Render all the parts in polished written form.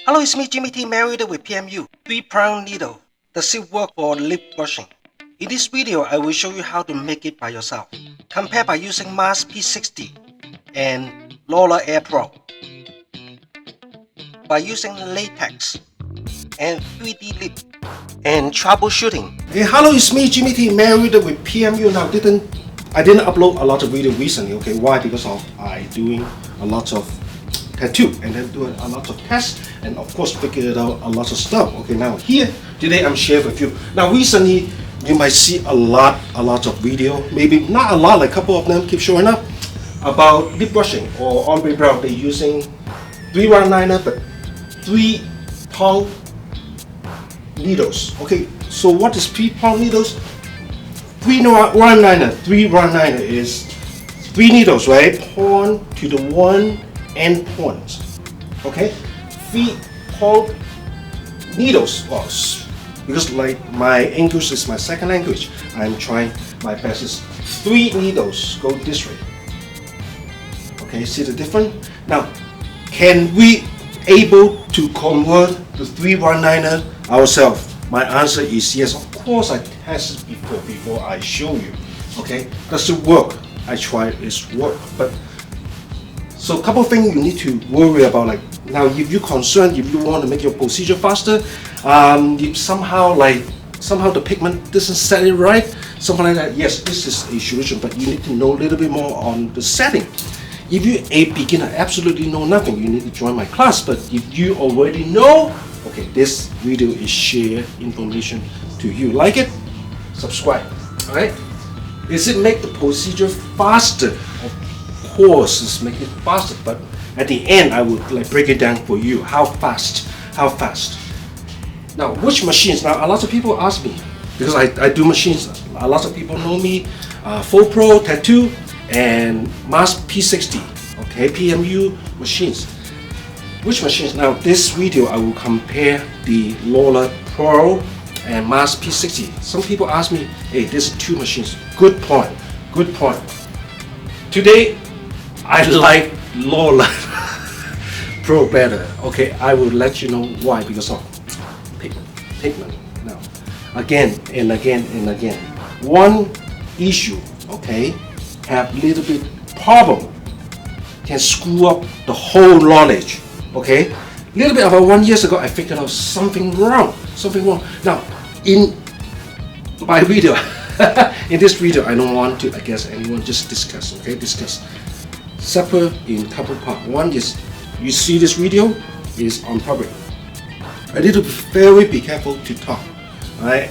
Hello, it's me Jimmy T married with PMU 3-prong needle. Does it work for lip brushing? In this video, I will show you how to make it by yourself. Compare by using Mars P60 and Lola Air Pro. By using latex and 3D lip and troubleshooting. Hey, hello, it's me Jimmy T married with PMU. Now I didn't upload a lot of video recently. Okay, why? Because I doing a lot of tattoo and then doing a lot of tests and of course figured out a lot of stuff. Okay, now here today I'm sharing with you. Now recently you might see a lot of video, maybe not a lot, like a couple of them keep showing up about lip brushing or ombre brow. They're using 319er but 3-prong needles. Okay, so what is 3-prong needles? 319er is 3 needles, right? Point to the one end point. Okay, 3-prong needles. Well, because like my English is my second language, I'm trying my best. Is 3 needles go this way. Okay, see the difference? Now, can we able to convert the 319er ourselves? My answer is yes. Of course, I tested before I show you. Okay, does it work? I tried, it's work. But so a couple of things you need to worry about. Like now, if you're concerned, if you want to make your procedure faster, if somehow the pigment doesn't set it right, something like that. Yes, this is a solution, but you need to know a little bit more on the setting. If you're a beginner, absolutely know nothing, you need to join my class. But if you already know, okay, this video is share information to you. Like it, subscribe. All right. Does it make the procedure faster? Of course, it's make it faster. But at the end, I would like break it down for you. How fast? How fast? Now, which machines? Now, a lot of people ask me because I do machines. A lot of people know me. Full Pro Tattoo and Mars P60. Okay, PMU machines. Which machines? Now, this video I will compare the Lola Pro and Mars P60. Some people ask me, hey, there's 2 machines. Good point. Good point. Today, I like Lola Pro better. Okay, I will let you know why. Because of pigment. Now, again and again and again. One issue, okay, have little bit problem can screw up the whole knowledge. Okay, little bit about 1 year ago, I figured out something wrong. Now, in my video, in this video, I don't want to, I guess, anyone just discuss. Okay, discuss separate in couple part. One is you see this video is on public. I need to be careful to talk. Alright.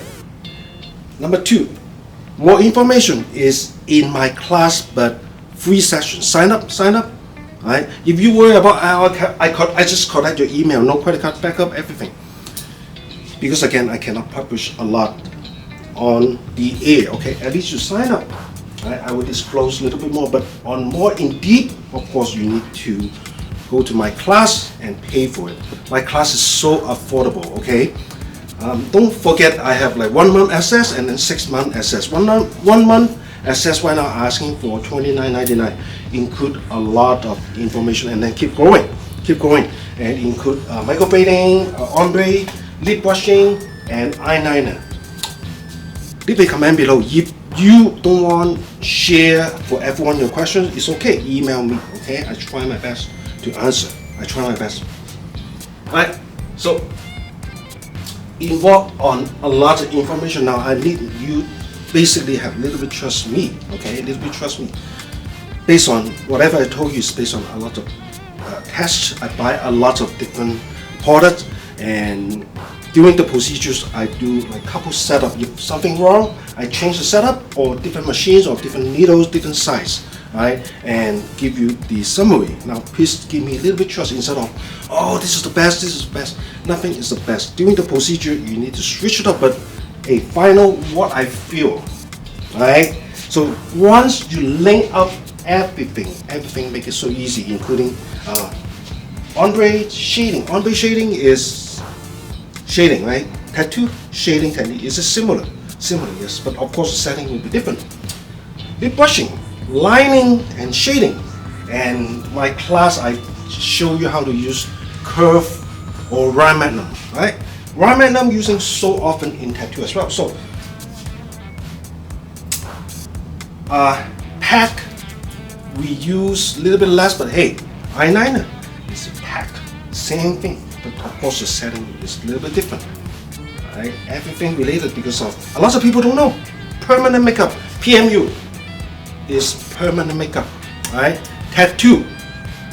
Number 2, more information is in my class, but free session. Sign up. Alright. If you worry about I just collect your email, no credit card backup, everything. Because again, I cannot publish a lot on the air. Okay, at least you sign up. I will disclose a little bit more, but on more in deep, of course, you need to go to my class and pay for it. My class is so affordable. Okay, don't forget I have like 1 month access and then 6 month access. One month access right now asking for $29.99. Include a lot of information and then keep going, and include microblading, ombre, lip brushing, and eyeliner. Leave a comment below. If you don't want share for everyone your questions, it's okay. Email me. Okay, I try my best to answer. Alright, so involved on a lot of information. Now I need you basically have a little bit trust me. Okay, a little bit trust me. Based on whatever I told you is based on a lot of tests. I buy a lot of different products, and during the procedures I do like couple setup. If something wrong, I change the setup or different machines or different needles, different size. Right, and give you the summary. Now please give me a little bit trust instead of, oh, this is the best. Nothing is the best. During the procedure you need to switch it up, but a final what I feel. Right, so once you link up everything make it so easy, including ombre shading. Ombre shading is shading, right? Tattoo shading technique is similar, yes, but of course the setting will be different. Lip brushing, lining and shading. And my class I show you how to use curve or Ryan Magnum, right? Ryan Magnum using so often in tattoo as well. So pack we use a little bit less, but hey, eyeliner is a pack, same thing, but of course the setting is a little bit different. Right? Everything related because of a lot of people don't know. Permanent makeup, PMU is permanent makeup, right? Tattoo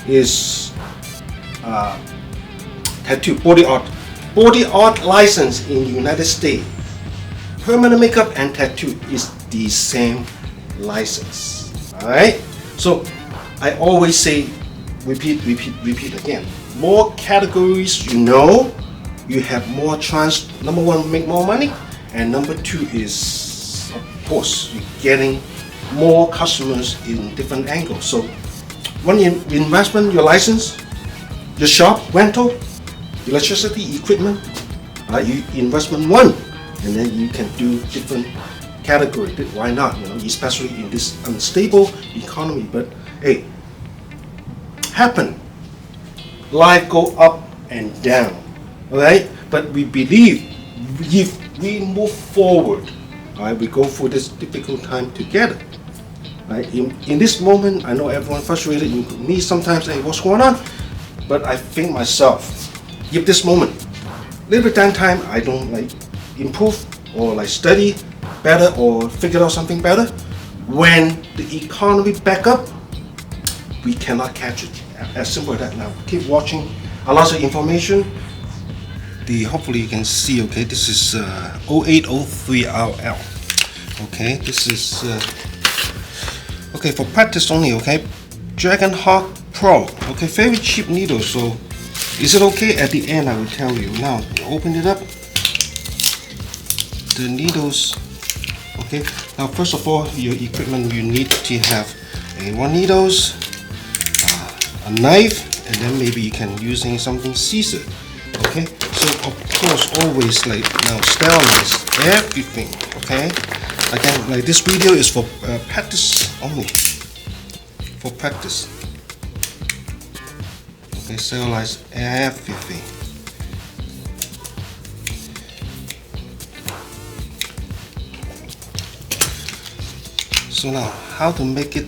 is tattoo body art license in United States. Permanent makeup and tattoo is the same license. Alright? So I always say repeat again. More categories you know, you have more chance, number one, make more money, and number two is, of course, you're getting more customers in different angles. So when you investment, your license, your shop, rental, electricity, equipment, you investment one, and then you can do different category. Why not? You know, especially in this unstable economy. But hey, happen. Life go up and down. Alright? But we believe if we move forward, alright, we go through this difficult time together. Right? In this moment, I know everyone frustrated, including me sometimes, hey, what's going on? But I think myself, if this moment, little bit time, I don't like improve or like study better or figure out something better, when the economy back up, we cannot catch it. As simple as that. Now keep watching a lot of information. Hopefully you can see, okay, this is 0803RL. Okay, this is okay, for practice only, okay. Dragon Hawk Pro, okay, very cheap needle. So is it okay? At the end I will tell you. Now open it up, the needles. Okay, now first of all, your equipment, you need to have one needles, a knife, and then maybe you can using something scissor. Okay, so of course always like now sterilize everything. Okay, again, like this video is for practice only, for practice. Okay, sterilize everything. So now, how to make it?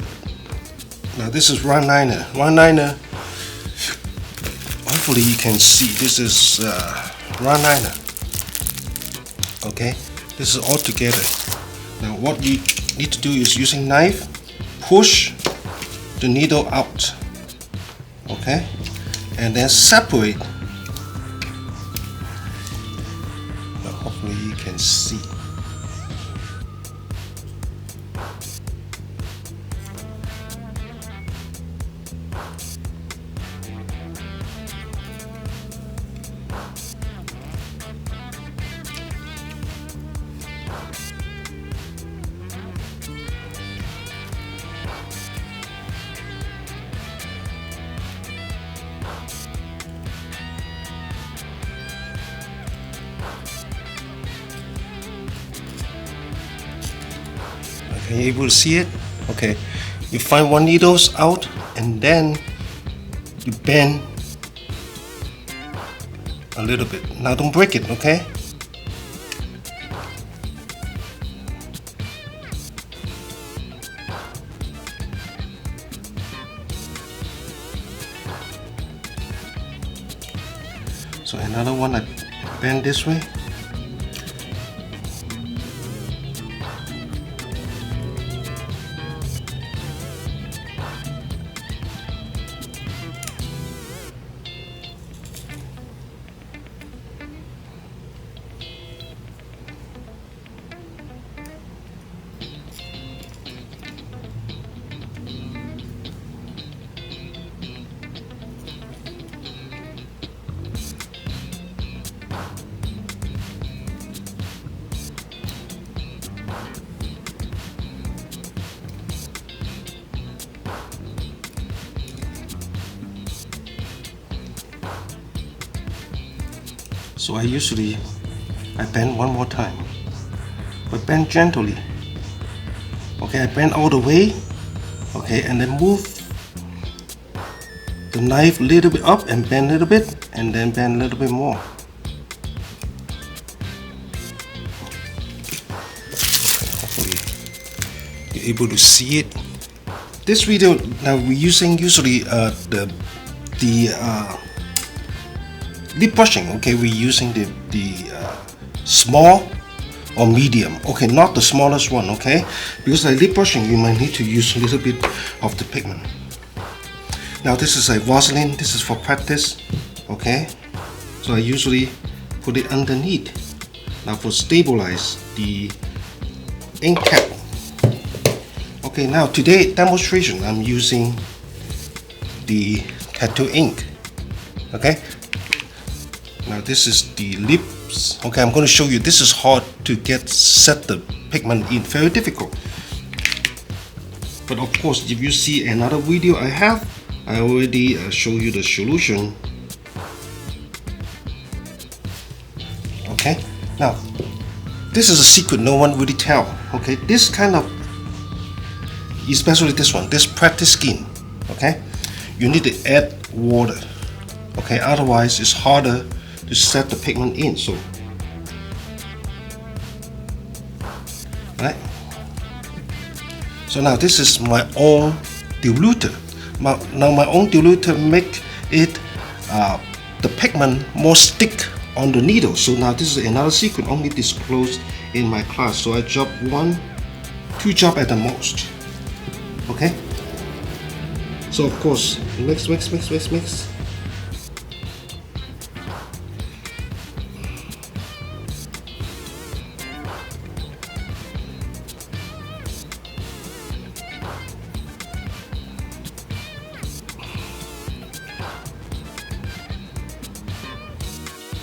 Now this is Ryan liner. Hopefully you can see this is Ryan liner. Okay, this is all together. Now what you need to do is using knife, push the needle out. Okay, and then separate. Now hopefully you can see. Are you able to see it? Okay, you find one needles out and then you bend a little bit. Now don't break it, okay? So another one I bend this way. So I bend one more time, but bend gently. Okay, I bend all the way. Okay, and then move the knife a little bit up and bend a little bit. and then bend a little bit more. Hopefully you're able to see it. This video, now we're using usually the lip brushing. Okay, we're using the small or medium. Okay, not the smallest one. Okay, because the lip brushing you might need to use a little bit of the pigment. Now this is a Vaseline. This is for practice. Okay, so I usually put it underneath. Now for stabilize the ink cap. Okay, now today demonstration I'm using the tattoo ink. Okay, now this is the lips. Okay, I'm going to show you. This is hard to set the pigment in, very difficult. But of course, if you see another video I have, I already show you the solution. Okay, now this is a secret no one really tell. Okay, this kind of, especially this one, this practice skin. Okay, you need to add water. Okay, otherwise it's harder to set the pigment in. So, right. So now this is my own diluter. Now my own diluter make it the pigment more stick on the needle. So now this is another secret only disclosed in my class. So I drop 1-2 drops at the most. Okay. So of course mix.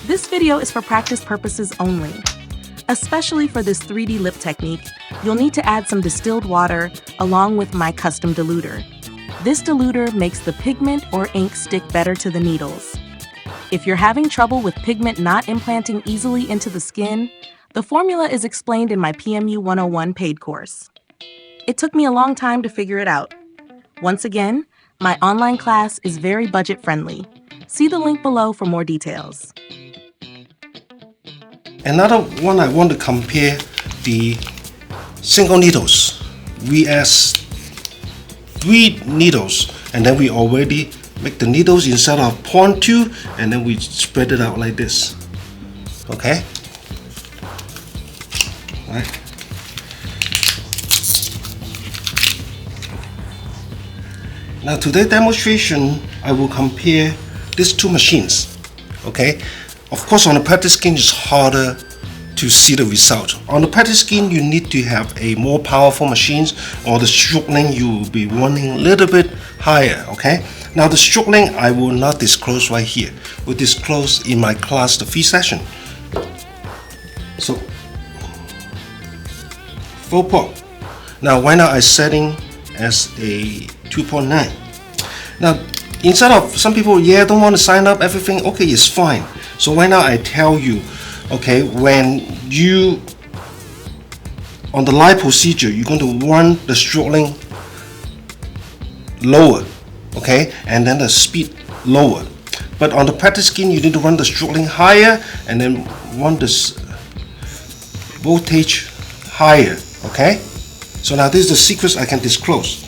This video is for practice purposes only. Especially for this 3D lip technique, you'll need to add some distilled water along with my custom diluter. This diluter makes the pigment or ink stick better to the needles. If you're having trouble with pigment not implanting easily into the skin, the formula is explained in my PMU 101 paid course. It took me a long time to figure it out. Once again, my online class is very budget friendly. See the link below for more details. Another one I want to compare the single needles. We add 3 needles, and then we already make the needles instead of 0.2, and then we spread it out like this. Okay. Right. Now today's demonstration, I will compare these 2 machines. Okay. Of course, on the practice skin, it's harder to see the result. On the practice skin, you need to have a more powerful machines, or the stroke length you will be wanting a little bit higher. Okay. Now the stroke length I will not disclose right here. We'll disclose in my class the free session. So full pop. Now right now I'm setting as a 2.9. Now instead of some people, don't want to sign up everything. Okay, it's fine. So right now I tell you, okay, when you on the live procedure, you're going to run the stroke length lower, okay, and then the speed lower. But on the practice skin, you need to run the stroke length higher and then run this voltage higher. Okay. So now this is the secrets I can disclose.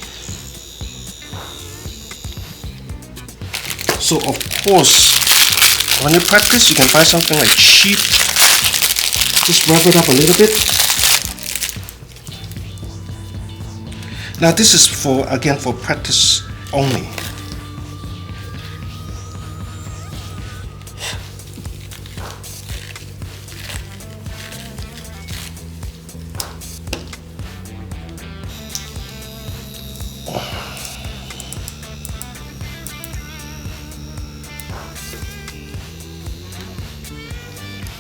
So of course, when you practice, you can buy something like cheap. Just wrap it up a little bit. Now this is for, again, for practice only.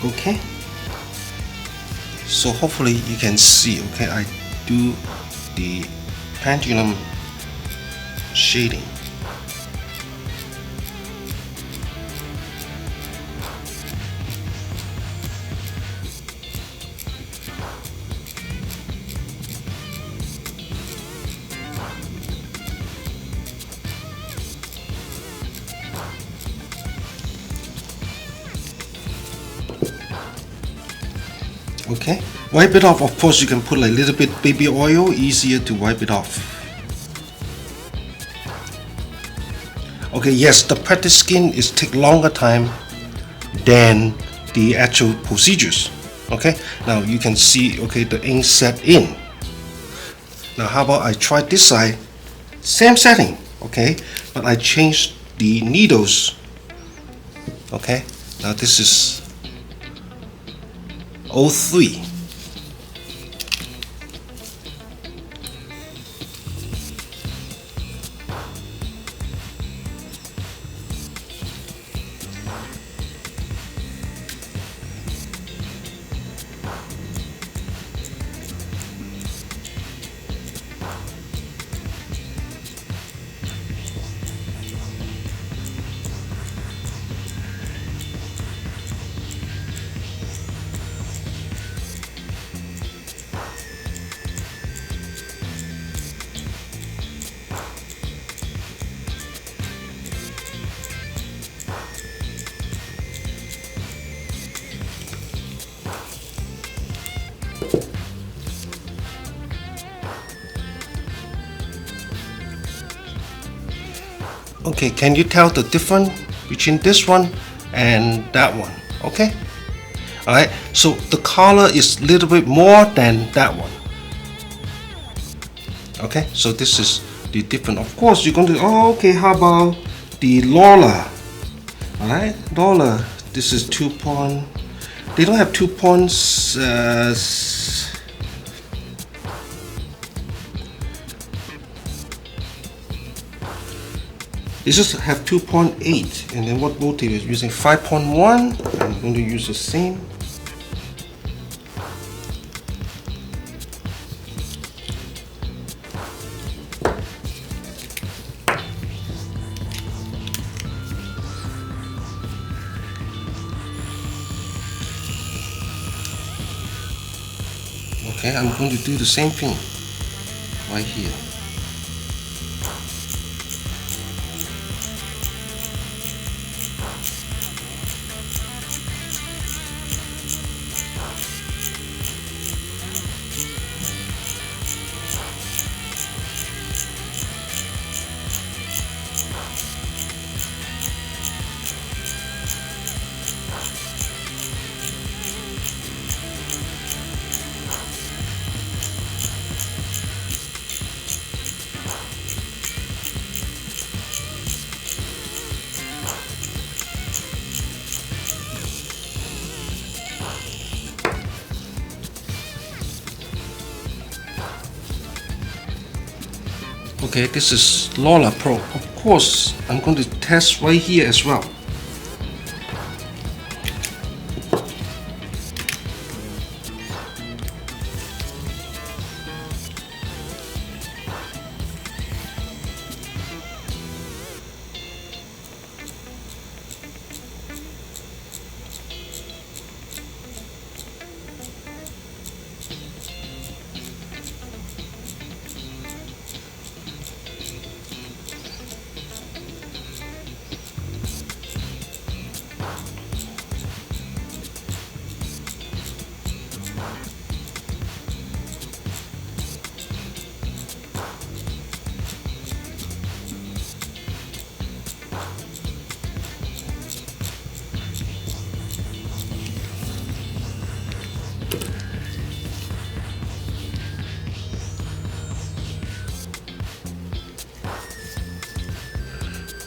Okay, so hopefully you can see. Okay, I do the pendulum shading. Okay, wipe it off. Of course, you can put like a little bit baby oil, easier to wipe it off. Okay, yes, the practice skin is take longer time than the actual procedures. Okay, now you can see, okay, the ink set in. Now how about I try this side, same setting, okay, but I changed the needles. Okay, now this is 03. Okay, can you tell the difference between this one and that one? Okay, alright, so the color is a little bit more than that one. Okay, so this is the different. Of course, you're going to, oh, okay, how about the Lola? Alright, Lola, this is 2 point, they don't have 2 points. They just have 2.8, and then what motive is using 5.1. I'm going to use the same. Okay, I'm going to do the same thing right here. Okay, this is Lola Pro. Of course, I'm going to test right here as well.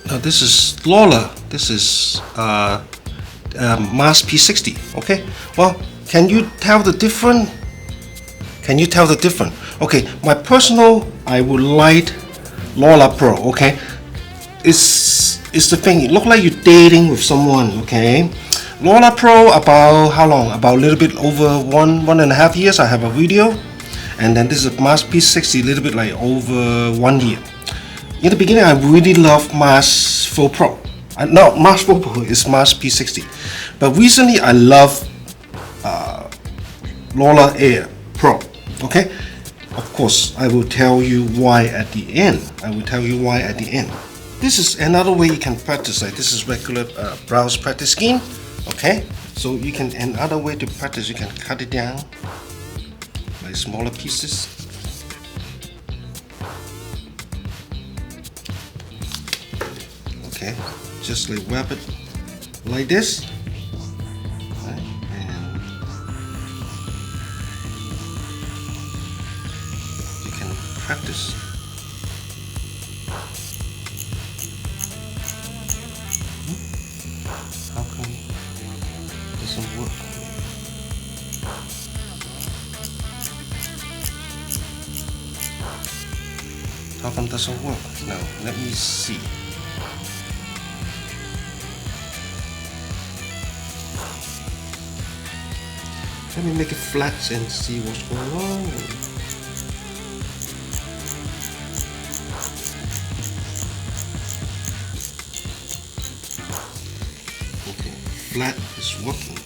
Now this is Lola. This is Mars P60. Okay. Well, can you tell the difference? Can you tell the difference? Okay. My personal, I would like Lola Pro. Okay. It's the thing. It look like you're dating with someone. Okay. Lola Pro about how long? About a little bit over one and a half years. I have a video, and then this is Mars P60, a little bit like over 1 year. In the beginning, I really loved Mars 4 Pro. No, Mars 4 Pro is Mars P60. But recently, I love Lola Air Pro. Okay? Of course, I will tell you why at the end. This is another way you can practice. Like this is regular browse practice scheme. Okay? So you can, another way to practice, you can cut it down like smaller pieces. Okay, just like wrap it like this. Right, and you can practice. How come it doesn't work? How come it doesn't work? Now, let me see. Let me make it flat and see what's going on. Okay, flat is working.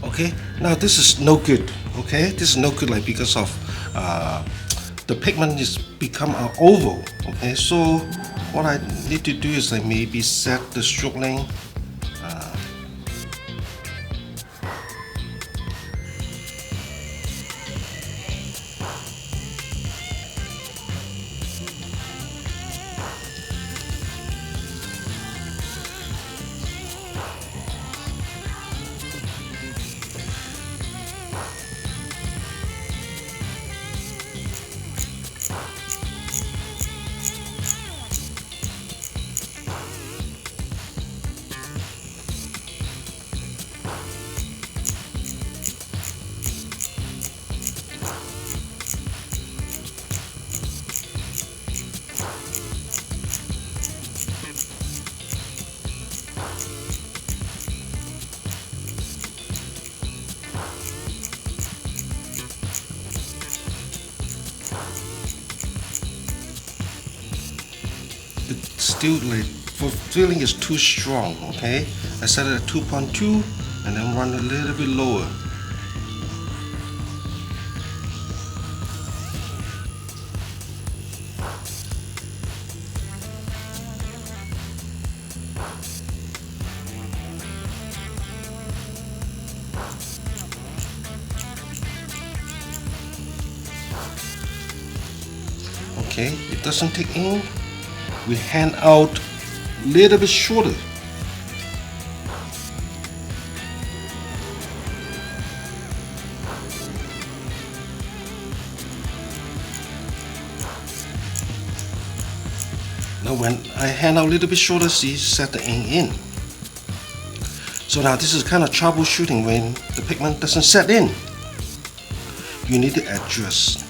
Okay, now this is no good. Okay, this is no good, like because of the pigment is become an oval. Okay, so what I need to do is like maybe set the stroke length. Still, like for filling is too strong. Okay, I set it at 2.2 and then run a little bit lower. Okay, it doesn't take in. We hand out a little bit shorter. Now when I hand out a little bit shorter, see, set the ink in. So now this is kind of troubleshooting when the pigment doesn't set in. You need to adjust.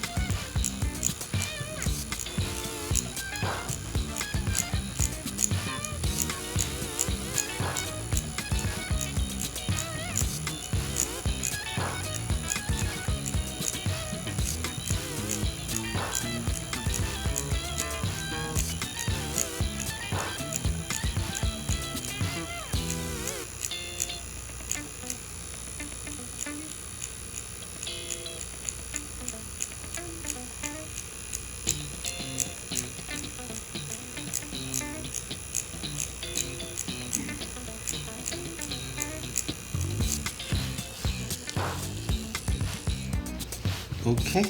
Okay.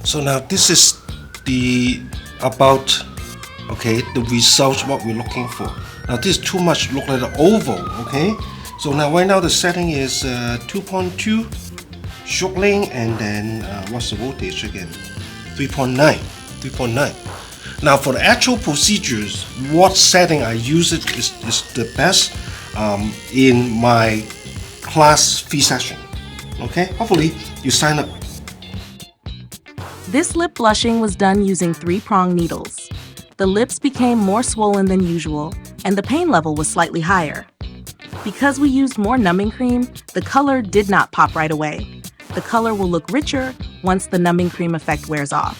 So now this is the the results what we're looking for. Now this is too much, look like an oval, okay? So now right now the setting is 2.2 stroke length, and then what's the voltage again? 3.9. Now for the actual procedures, what setting I use it is the best in my class fee session. Okay, hopefully you sign up. This lip blushing was done using 3-prong needles. The lips became more swollen than usual, and the pain level was slightly higher. Because we used more numbing cream, the color did not pop right away. The color will look richer once the numbing cream effect wears off.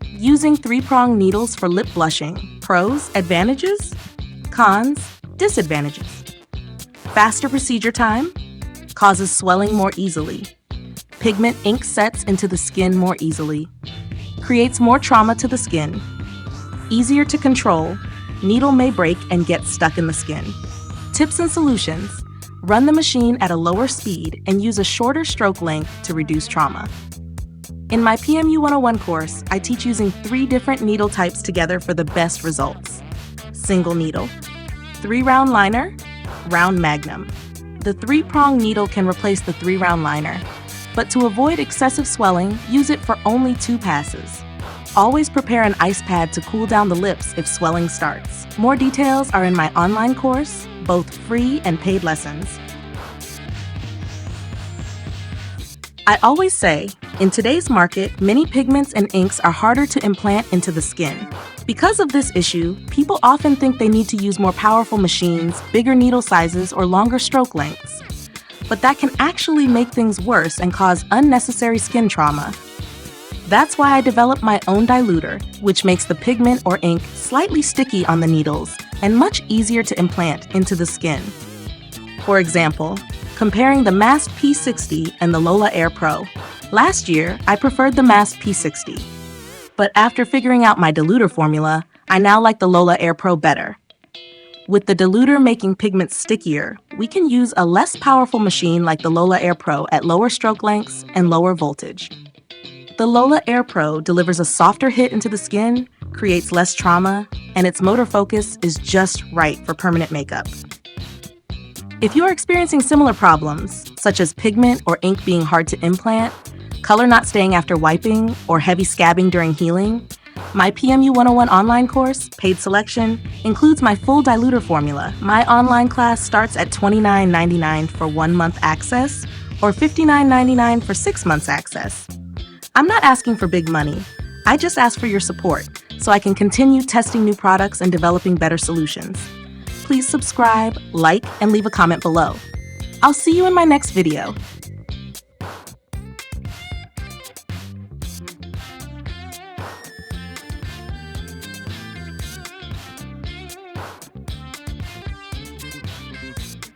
Using 3-prong needles for lip blushing: pros, advantages, cons, disadvantages. Faster procedure time, causes swelling more easily. Pigment ink sets into the skin more easily. Creates more trauma to the skin. Easier to control. Needle may break and get stuck in the skin. Tips and solutions: run the machine at a lower speed and use a shorter stroke length to reduce trauma. In my PMU 101 course, I teach using 3 different needle types together for the best results. Single needle, 3-round liner, round magnum. The 3-prong needle can replace the 3-round liner, but to avoid excessive swelling, use it for only 2 passes. Always prepare an ice pad to cool down the lips if swelling starts. More details are in my online course, both free and paid lessons. I always say, in today's market, many pigments and inks are harder to implant into the skin. Because of this issue, people often think they need to use more powerful machines, bigger needle sizes, or longer stroke lengths. But that can actually make things worse and cause unnecessary skin trauma. That's why I developed my own diluter, which makes the pigment or ink slightly sticky on the needles and much easier to implant into the skin. For example, comparing the Mast P60 and the Lola Air Pro. Last year, I preferred the Mast P60. But after figuring out my diluter formula, I now like the Lola Air Pro better. With the diluter making pigments stickier, we can use a less powerful machine like the Lola Air Pro at lower stroke lengths and lower voltage. The Lola Air Pro delivers a softer hit into the skin, creates less trauma, and its motor focus is just right for permanent makeup. If you are experiencing similar problems, such as pigment or ink being hard to implant, color not staying after wiping, or heavy scabbing during healing, my PMU 101 online course, Paid Selection, includes my full diluter formula. My online class starts at $29.99 for 1-month access or $59.99 for 6 months access. I'm not asking for big money. I just ask for your support so I can continue testing new products and developing better solutions. Please subscribe, like, and leave a comment below. I'll see you in my next video.